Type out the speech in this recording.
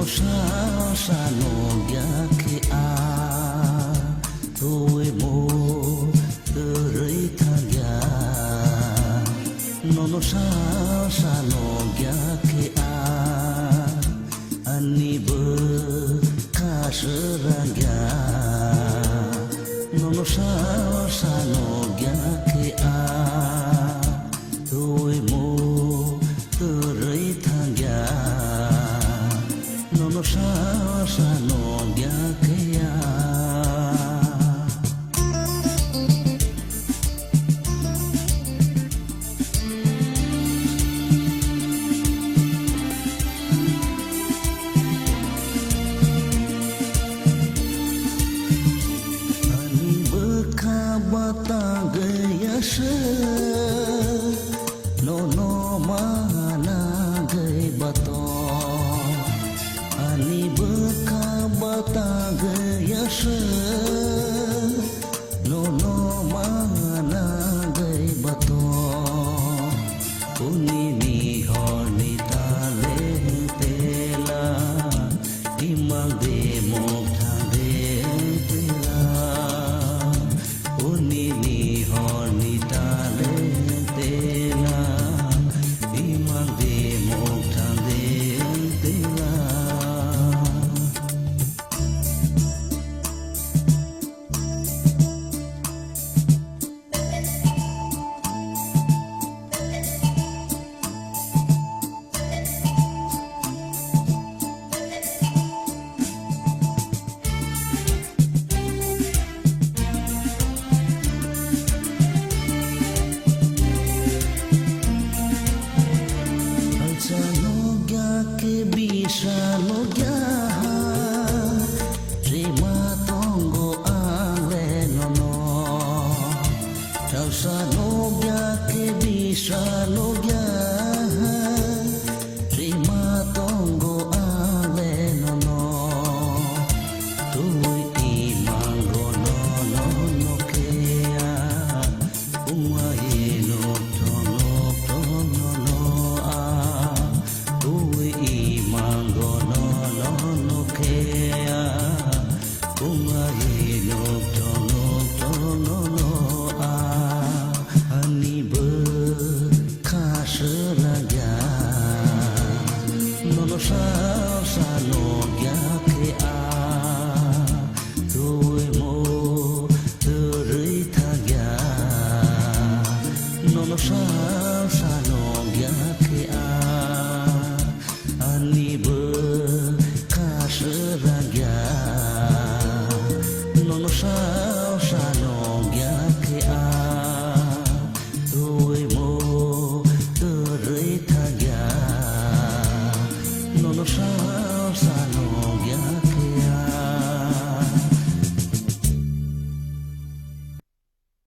sa sa no gya ke a tôi mô từ rơi tha gya no sa sa no gya ke a ani bơ ka sra gya no sa sa no gya ke a tôi mô từ rơi tha gya no sa sa no gya ke a bata gaya se no mana gay bato ani beka bata gaya se no mana gay bato uni ni horni tale tela imag de mokha de tela uni ni horni tale tela imag de mokha de tela ke bisa logya terima tonggo ale nono rasa logya ke bisa logya terima tonggo ale nono tui imang gono nono kea umai no tono tono no a tui imango no no no kea umai no tono tono no a ani be ka sra gya no no sa